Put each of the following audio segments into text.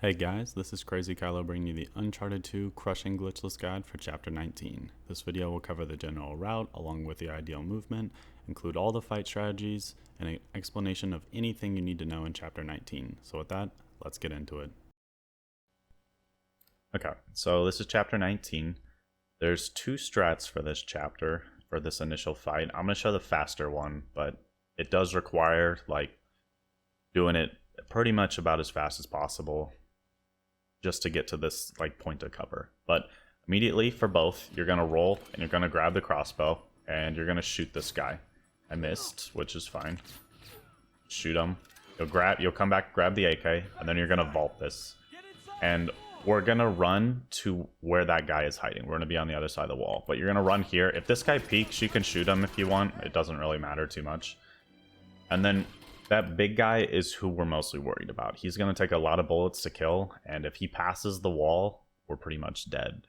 Hey guys, this is Crazy Kylo bringing you the Uncharted 2 Crushing Glitchless guide for Chapter 19. This video will cover the general route along with the ideal movement, include all the fight strategies, and an explanation of anything you need to know in Chapter 19. So with that, let's get into it. Okay, so this is Chapter 19. There's two strats for this chapter, for this initial fight. I'm going to show the faster one, but it does require, doing it pretty much about as fast as possible just to get to this point of cover. But immediately for both, you're gonna roll and you're gonna grab the crossbow and you're gonna shoot this guy. I missed, which is fine. Shoot him. You'll come back, grab the AK, and then you're gonna vault this. And we're gonna run to where that guy is hiding. We're gonna be on the other side of the wall. But you're gonna run here. If this guy peeks, you can shoot him if you want. It doesn't really matter too much. And then that big guy is who we're mostly worried about. He's going to take a lot of bullets to kill, and if he passes the wall, we're pretty much dead.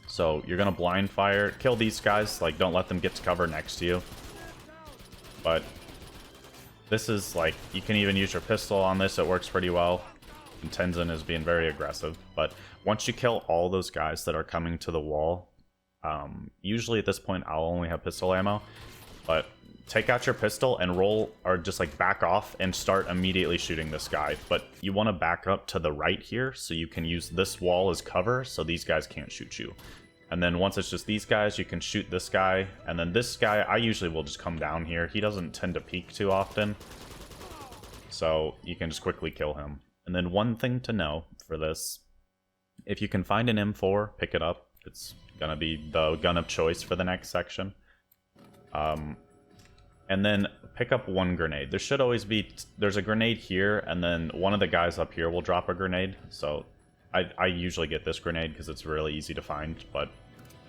So you're going to blind fire, kill these guys, don't let them get to cover next to you. But this is you can even use your pistol on this, it works pretty well. And Tenzin is being very aggressive. But once you kill all those guys that are coming to the wall, usually at this point I'll only have pistol ammo, but take out your pistol and roll, or just back off and start immediately shooting this guy. But you want to back up to the right here so you can use this wall as cover so these guys can't shoot you. And then once it's just these guys, you can shoot this guy. And then this guy, I usually will just come down here. He doesn't tend to peek too often, so you can just quickly kill him. And then one thing to know for this, if you can find an M4, pick it up. It's gonna be the gun of choice for the next section. And then pick up one grenade. There should always be, there's a grenade here, and then one of the guys up here will drop a grenade. So I usually get this grenade because it's really easy to find, but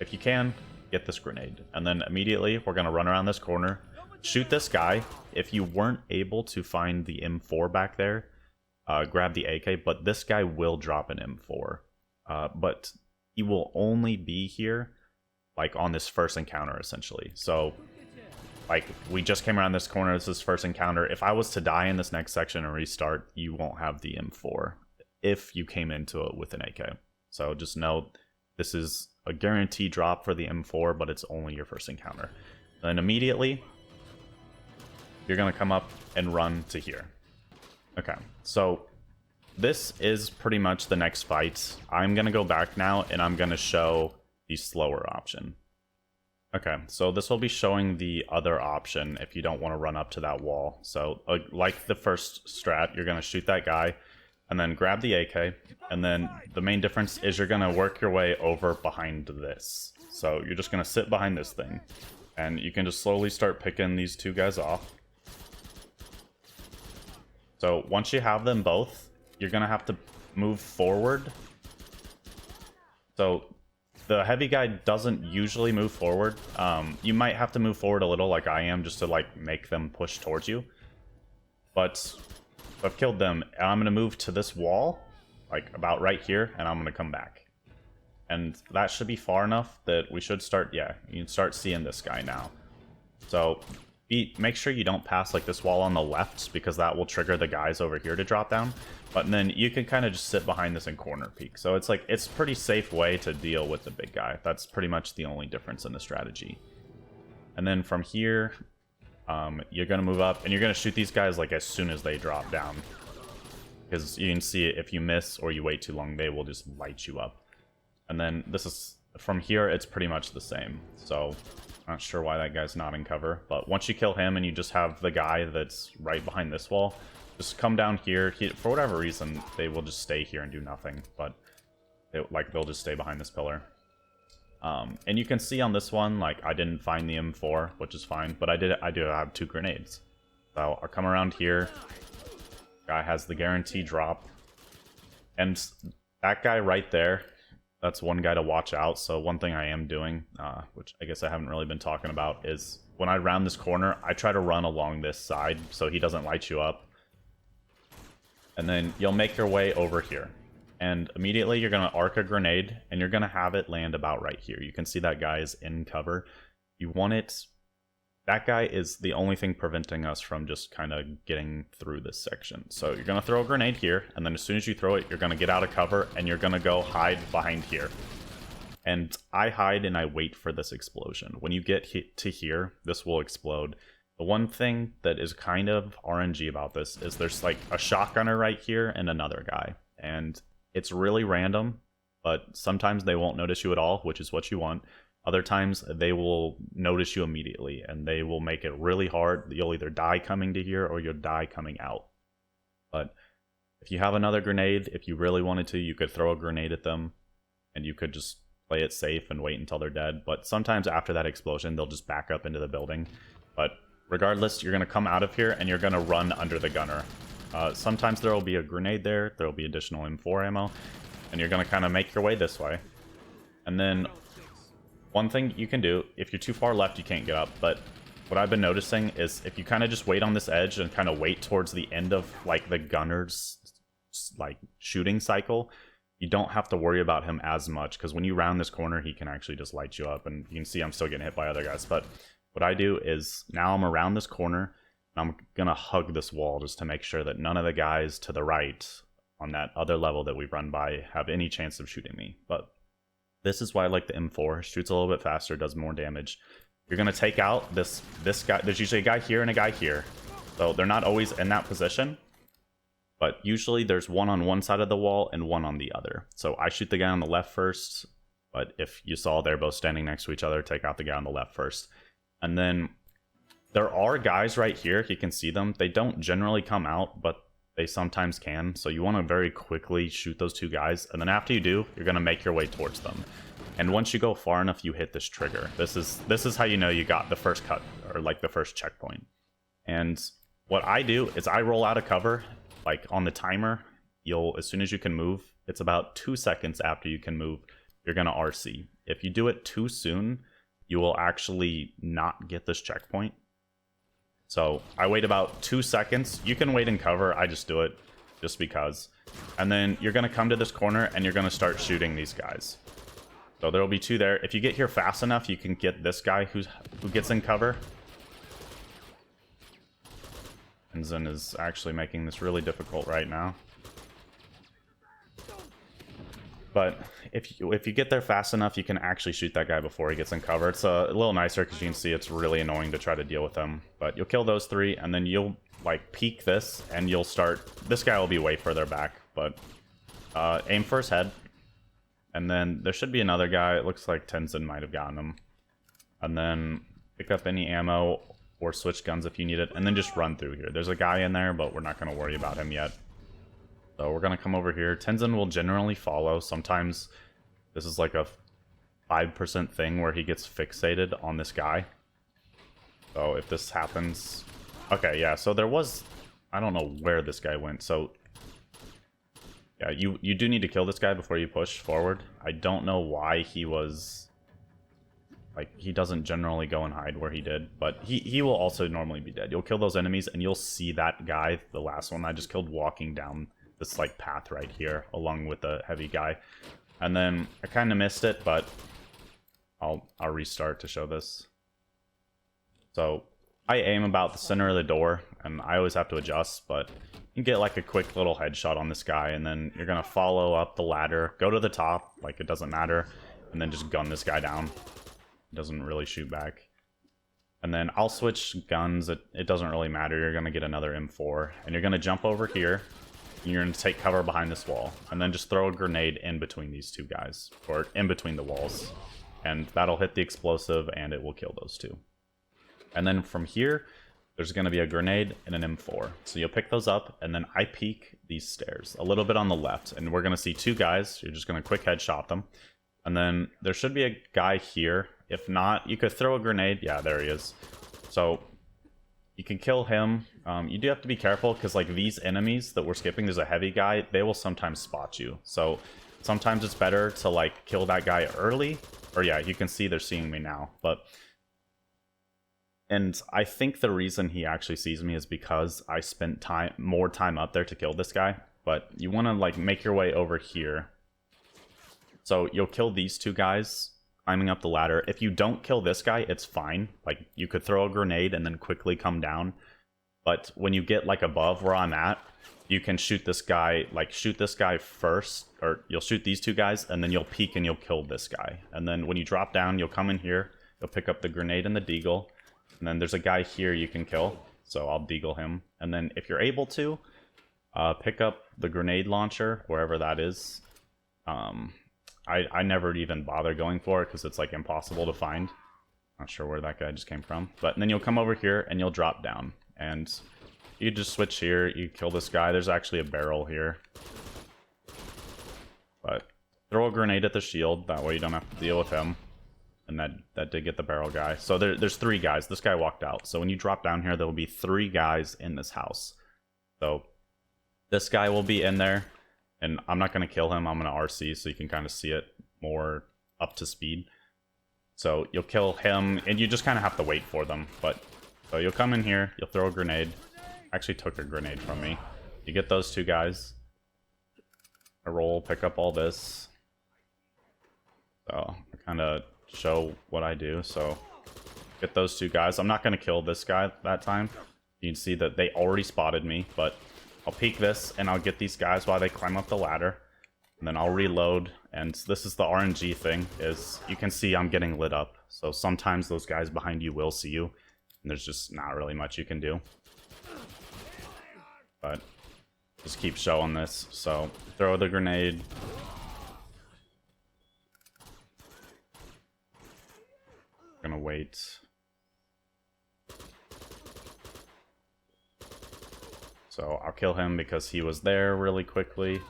if you can, get this grenade. And then immediately we're gonna run around this corner, shoot this guy. If you weren't able to find the M4 back there, grab the AK, but this guy will drop an M4. But he will only be here on this first encounter essentially. So we just came around this corner, this is first encounter. If I was to die in this next section and restart, you won't have the M4 if you came into it with an AK. So just know this is a guaranteed drop for the M4, but it's only your first encounter. Then immediately, you're going to come up and run to here. Okay, so this is pretty much the next fight. I'm going to go back now, and I'm going to show the slower option. Okay, so this will be showing the other option if you don't want to run up to that wall. So like the first strat, you're going to shoot that guy and then grab the AK. And then the main difference is you're going to work your way over behind this. So you're just going to sit behind this thing. And you can just slowly start picking these two guys off. So once you have them both, you're going to have to move forward. So the heavy guy doesn't usually move forward. You might have to move forward a little like I am just to make them push towards you. But I've killed them, and I'm going to move to this wall, about right here, and I'm going to come back. And that should be far enough that we should start, yeah, you can start seeing this guy now. So make sure you don't pass this wall on the left, because that will trigger the guys over here to drop down. But then you can kind of just sit behind this and corner peek. So it's it's a pretty safe way to deal with the big guy. That's pretty much the only difference in the strategy. And then from here, you're going to move up and you're going to shoot these guys as soon as they drop down. Because you can see if you miss or you wait too long, they will just light you up. And then this is, from here, it's pretty much the same. So I'm not sure why that guy's not in cover. But once you kill him and you just have the guy that's right behind this wall, just come down here. For whatever reason, they will just stay here and do nothing. But they'll just stay behind this pillar. And you can see on this one, I didn't find the M4, which is fine. But I do have two grenades. So I'll come around here. Guy has the guarantee drop. And that guy right there, that's one guy to watch out. So one thing I am doing, which I guess I haven't really been talking about, is when I round this corner, I try to run along this side so he doesn't light you up. And then you'll make your way over here. And immediately you're going to arc a grenade, and you're going to have it land about right here. You can see that guy is in cover. You want it that guy is the only thing preventing us from just kind of getting through this section. So you're going to throw a grenade here, and then as soon as you throw it, you're going to get out of cover, and you're going to go hide behind here. And I hide and I wait for this explosion. When you get to here, this will explode. The one thing that is kind of RNG about this is there's like a shotgunner right here and another guy. And it's really random, but sometimes they won't notice you at all, which is what you want. Other times they will notice you immediately, and they will make it really hard. You'll either die coming to here or you'll die coming out. But if you have another grenade, if you really wanted to, you could throw a grenade at them, and you could just play it safe and wait until they're dead. But sometimes after that explosion, they'll just back up into the building. But regardless, you're going to come out of here, and you're going to run under the gunner. Sometimes there will be a grenade there, there will be additional M4 ammo, and you're going to kind of make your way this way. And then one thing you can do, if you're too far left, you can't get up, but what I've been noticing is if you kind of just wait on this edge and kind of wait towards the end of like the gunner's like shooting cycle, you don't have to worry about him as much, because when you round this corner, he can actually just light you up, and you can see I'm still getting hit by other guys. But what I do is now I'm around this corner, and I'm gonna hug this wall just to make sure that none of the guys to the right on that other level that we run by have any chance of shooting me. But this is why I like the M4. Shoots a little bit faster, does more damage. You're going to take out this guy. There's usually a guy here and a guy here. So they're not always in that position. But usually there's one on one side of the wall and one on the other. So I shoot the guy on the left first. But if you saw they're both standing next to each other, take out the guy on the left first. And then there are guys right here. You can see them. They don't generally come out, but they sometimes can. So you want to very quickly shoot those two guys. And then after you do, you're going to make your way towards them. And once you go far enough, you hit this trigger. This is how you know you got the first cut, or like the first checkpoint. And what I do is I roll out of cover, like on the timer. As soon as you can move, it's about 2 seconds after you can move, you're going to RC. If you do it too soon, you will actually not get this checkpoint. So I wait about 2 seconds. You can wait in cover. I just do it just because. And then you're going to come to this corner and you're going to start shooting these guys. So there will be two there. If you get here fast enough, you can get this guy who gets in cover. And Zen is actually making this really difficult right now. But if you get there fast enough, you can actually shoot that guy before he gets in cover. It's a little nicer because you can see it's really annoying to try to deal with him. But you'll kill those three, and then you'll like peek this, and you'll start. This guy will be way further back, but aim for his head. And then there should be another guy. It looks like Tenzin might have gotten him. And then pick up any ammo or switch guns if you need it, and then just run through here. There's a guy in there, but we're not going to worry about him yet. So we're going to come over here. Tenzin will generally follow. Sometimes this is like a 5% thing where he gets fixated on this guy. So if this happens... Okay, yeah, so there was... I don't know where this guy went. So yeah, you do need to kill this guy before you push forward. I don't know why he was... Like, he doesn't generally go and hide where he did, but he will also normally be dead. You'll kill those enemies, and you'll see that guy, the last one I just killed, walking down this like path right here along with the heavy guy. And then I kind of missed it, but I'll restart to show this. So I aim about the center of the door, and I always have to adjust, but you can get like a quick little headshot on this guy, and then you're gonna follow up the ladder, go to the top, like it doesn't matter, and then just gun this guy down. It doesn't really shoot back. And then I'll switch guns. It doesn't really matter. You're gonna get another M4, and you're gonna jump over here. You're going to take cover behind this wall, and then just throw a grenade in between these two guys, or in between the walls, and that'll hit the explosive, and it will kill those two. And then from here, there's going to be a grenade and an M4. So you'll pick those up, and then I peek these stairs a little bit on the left, and we're going to see two guys. You're just going to quick headshot them. And then there should be a guy here. If not, you could throw a grenade. Yeah, there he is. So you can kill him. You do have to be careful because like these enemies that we're skipping, there's a heavy guy, they will sometimes spot you. So sometimes it's better to like kill that guy early. Or yeah, you can see they're seeing me now. And I think the reason he actually sees me is because I spent more time up there to kill this guy. But you want to like make your way over here. So you'll kill these two guys. climbing up the ladder. If you don't kill this guy, it's fine. Like, you could throw a grenade and then quickly come down. But when you get, like, above where I'm at, you can shoot this guy, like, shoot this guy first, or you'll shoot these two guys, and then you'll peek and you'll kill this guy. And then when you drop down, you'll come in here, you'll pick up the grenade and the deagle, and then there's a guy here you can kill, so I'll deagle him. And then if you're able to, pick up the grenade launcher, wherever that is. I never even bother going for it, because it's, like, impossible to find. Not sure where that guy just came from. But then you'll come over here, and you'll drop down, and you just switch here, you kill this guy. There's actually a barrel here. But throw a grenade at the shield, that way you don't have to deal with him. And that did get the barrel guy. So there's 3 guys. This guy walked out. So when you drop down here, there will be 3 guys in this house. So this guy will be in there. And I'm not going to kill him. I'm going to RC so you can kind of see it more up to speed. So you'll kill him, and you just kind of have to wait for them. But so you'll come in here, you'll throw a grenade. Actually took a grenade from me. You get those 2 guys. I roll, pick up all this. So I kind of show what I do. So get those 2 guys. I'm not going to kill this guy that time. You can see that they already spotted me, but I'll peek this and I'll get these guys while they climb up the ladder. And then I'll reload. And this is the RNG thing, is you can see I'm getting lit up. So sometimes those guys behind you will see you, and there's just not really much you can do. But just keep showing this. So throw the grenade. Gonna wait. So I'll kill him because he was there really quickly.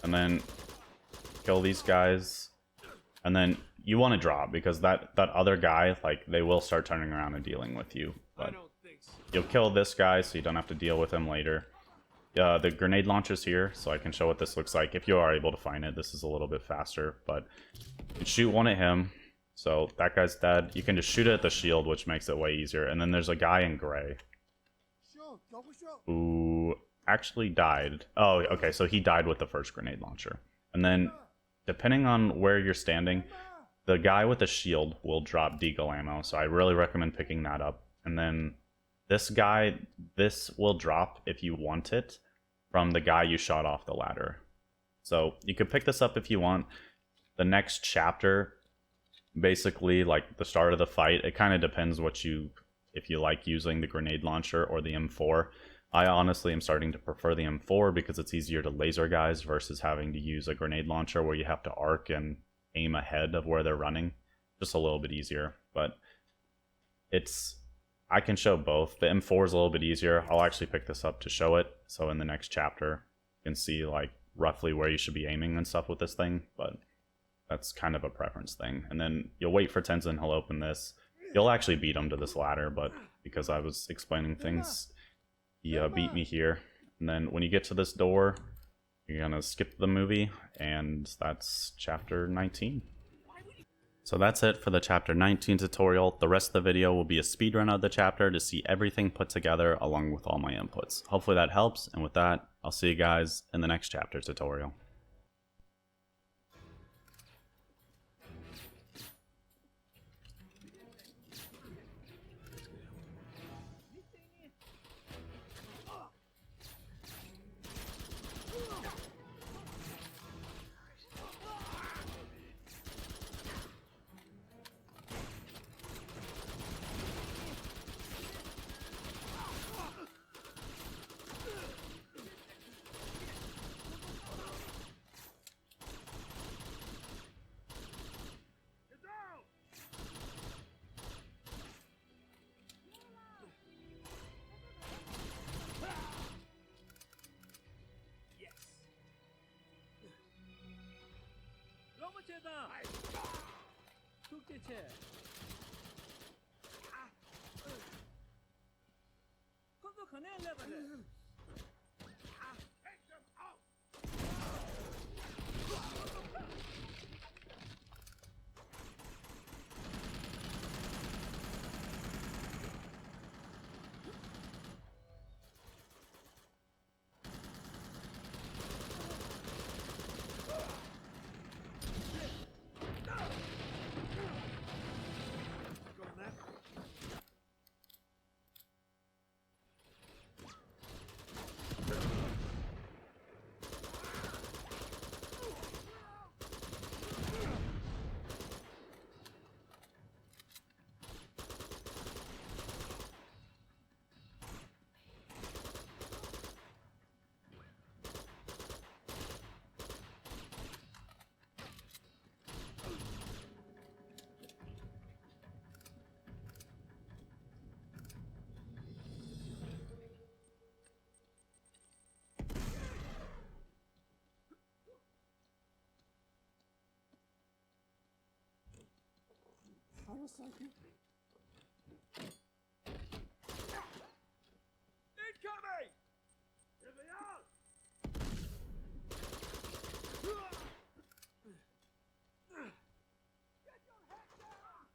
And then kill these guys. And then you want to drop, because that other guy, like, they will start turning around and dealing with you. But you'll kill this guy so you don't have to deal with him later. The grenade launcher's here, so I can show what this looks like. If you are able to find it, this is a little bit faster. But you can shoot one at him. So that guy's dead. You can just shoot it at the shield, which makes it way easier. And then there's a guy in gray who actually died. Oh, okay, so he died with the first grenade launcher. And then, depending on where you're standing, the guy with the shield will drop deagle ammo, so I really recommend picking that up. And then this guy, this will drop, if you want it, from the guy you shot off the ladder. So you could pick this up if you want. The next chapter, basically, like the start of the fight, it kind of depends if you like using the grenade launcher or the M4. I honestly am starting to prefer the M4 because it's easier to laser guys versus having to use a grenade launcher where you have to arc and aim ahead of where they're running. Just a little bit easier, but I can show both. The M4 is a little bit easier. I'll actually pick this up to show it, so in the next chapter you can see, like, roughly where you should be aiming and stuff with this thing, but that's kind of a preference thing. And then you'll wait for Tenzin, he'll open this. You'll actually beat him to this ladder, but because I was explaining things, he beat me here. And then when you get to this door, you're gonna skip the movie, and that's chapter 19. So that's it for the chapter 19 tutorial. The rest of the video will be a speedrun of the chapter to see everything put together along with all my inputs. Hopefully that helps, and with that, I'll see you guys in the next chapter tutorial. No, thank you. Incoming! Here they are! Get your head down!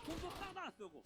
空中大弹射过。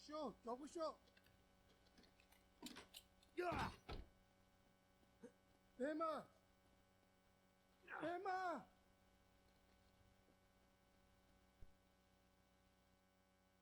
秀，脚步秀。别慢。